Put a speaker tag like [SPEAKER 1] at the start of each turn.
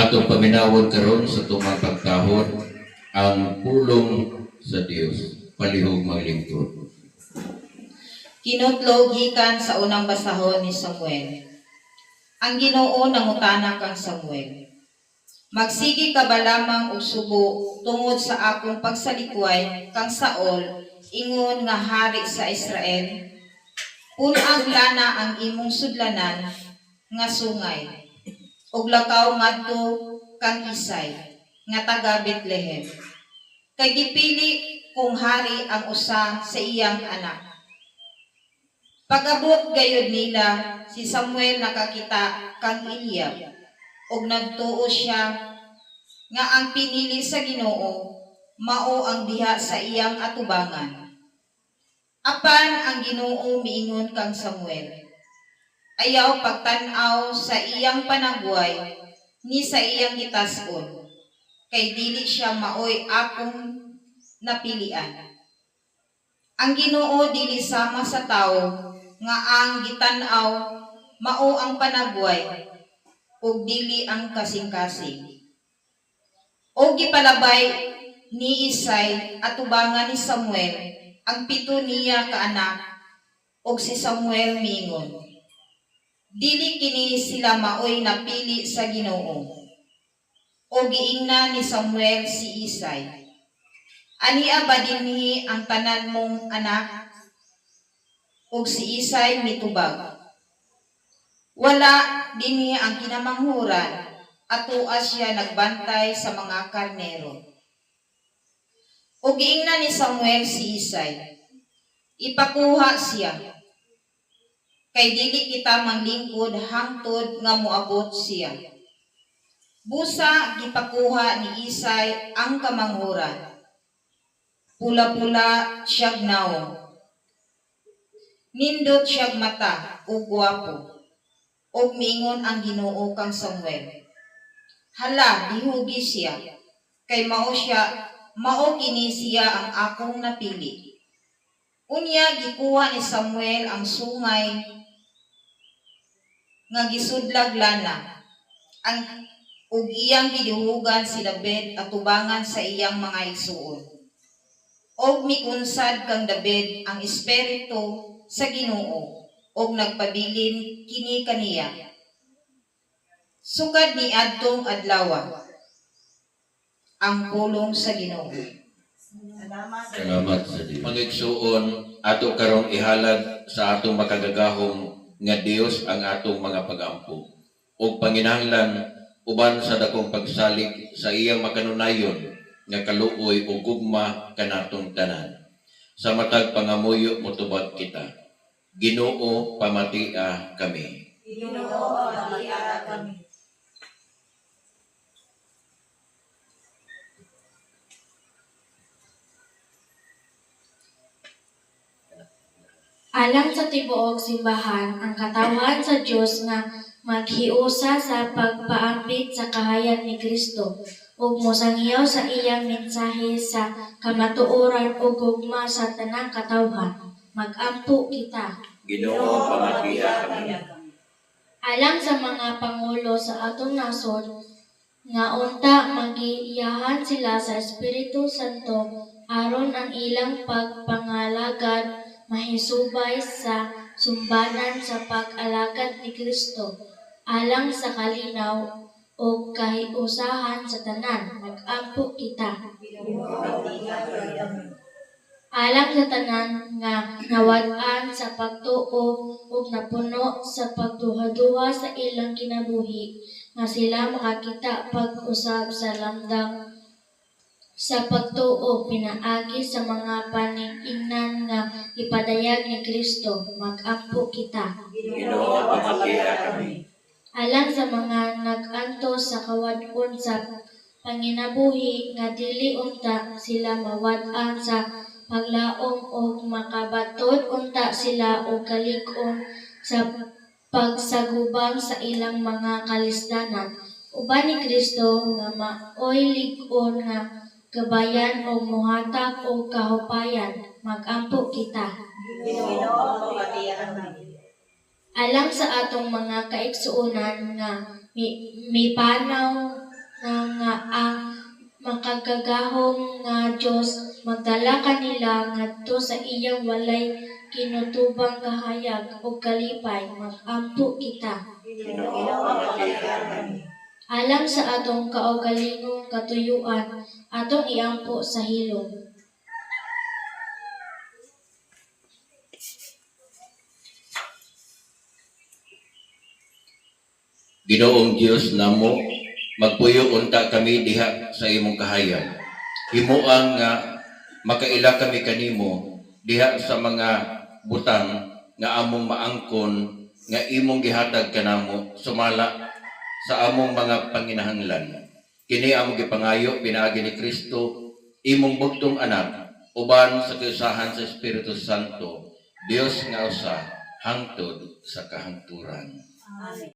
[SPEAKER 1] atong paminawon karon sa tumang pagkahon ang pulong sa Dios palihog mga lingkod.
[SPEAKER 2] Kinutlog gikan sa unang basahon ni Samuel. Ang Ginoo nangutana kang Samuel, magsigi ka ba lamang og subo tungod sa akong pagsalikway kang Saul, ingon nga hari sa Israel? Punag lana ang imong sudlanan nga sungay, ug lakaw ngadto kang Isay nga taga Bethlehem. Kay gipili kung hari ang usa sa iyang anak. Pag-abot gayud nila, si Samuel nakakita kang Eliab, ug nagtuo siya nga ang pinili sa Ginoo mao ang diha sa iyang atubangan. Apan ang Ginoo miingon kang Samuel, ayaw pagtan-aw sa iyang panagway ni sa iyang gitas-on, kay dili siya maoy akong napilian. Ang Ginoo dili sama sa tawo nga ang gitan-aw mao ang panagway ug dili ang kasing-kasing. O gipalabay ni Isay atubangan ni Samuel ang 7 niya ka anak, ug si Samuel miingon, dili kini sila maoy napili sa Ginoo. O giingna ni Samuel si Isay, ania ba dinhi ang tanan mong anak? Ug si Isay mitubag, wala dinhi ang kinamanghuran, atoa siya nagbantay sa mga karnero. Ug giingna ni Samuel si Isay, ipakuha siya, kay dili kita manglingkod hangtod nga moabot siya. Busa gipakuha ni Isay ang kamanghuran. Pula-pula siyag naong. Nindot siyag mata ug gwapo. Ug miingon ang Ginoo kang Samuel, hala, dihugi siya, kay mao kini siya ang akong napili. Unya gikuha ni Samuel ang sungay nga gisudlag lana, ug iyang gidihugan si David atubangan sa iyang mga igsuon. Og mikunsad kang David ang espiritu sa Ginoo, og nagpabilin kini kaniya. Sukad ni adtong adlaw ang pulong sa Ginoo.
[SPEAKER 1] Salamat sa Dios. Mga igsuon, ato karon ihalad sa atong makagagahom nga Dios ang atong mga pagampo. Ug panginahanglan uban sa dakong pagsalig sa iyang makanunayon nga kaluoy ug gugma kanatong tanan. Sa matag pangamuyo motubag kita. Ginoo pamatia kami.
[SPEAKER 2] Ginoo pamatia kami.
[SPEAKER 3] Alang sa tibuok simbahan, ang katawan sa Dios nga maghiusa sa pagpaampit sa kahayag ni Kristo ug mosangyaw sa iyang mensahe sa kamatuoran ug gugma sa tanang katawhan. Mag-ampo kita.
[SPEAKER 1] Ginoo pamatia kami.
[SPEAKER 3] Alang sa mga pangulo sa atong nasod nga unta magiyahan sila sa Espiritu Santo aron ang ilang pagpangalagad mahisubay sa sumbanan sa pag-alagad ni Kristo alang sa kalinaw o kahiusahan sa tanan. Mag-ampo kita. Alang sa tanan nga nawad-an sa pagtuo ug napuno sa pagduha-duha sa ilang kinabuhi nga sila makakita pag-usab sa lamdang sa pagtuo pinaagi sa mga panig-ingnan nga ipadayag ni Kristo. Mag-ampo kita.
[SPEAKER 1] Ginoo pamatia kami.
[SPEAKER 3] Alang sa mga nag-antos sa kawad-on sa panginabuhi nga dili unta sila mawad-an sa paglaom o makabatod unta sila o kalig-on sa pagsagubang sa ilang mga kalisdanan. Uban ni Kristo nga maoy lig-on nga gabayan o muhatag o kahupayan. Mag-ampo kita.
[SPEAKER 2] Ginoo pamatia kami.
[SPEAKER 3] Alang sa atong mga kaigsuonan nga mipanaw na nga ang makagagahom nga Dios magdala kanila ngadto sa iyang walay kinutubang kahayag o kalipay magampo kita. Alang sa atong kaugalingong katuyuan, atong iampo sa hilom.
[SPEAKER 1] Ginoong Dios namo, magpuyo unta kami diha sa imong kahayag. Himuang nga makaila kami kanimo diha sa mga butang nga among maangkon nga imong gihatag kanamo sumala sa among mga panginahanglan. Kini among gipangayo pinaagi ni Kristo, imong bugtong anak, uban sa kausahan sa Espiritu Santo, Dios nga usa hangtod sa kahangturan.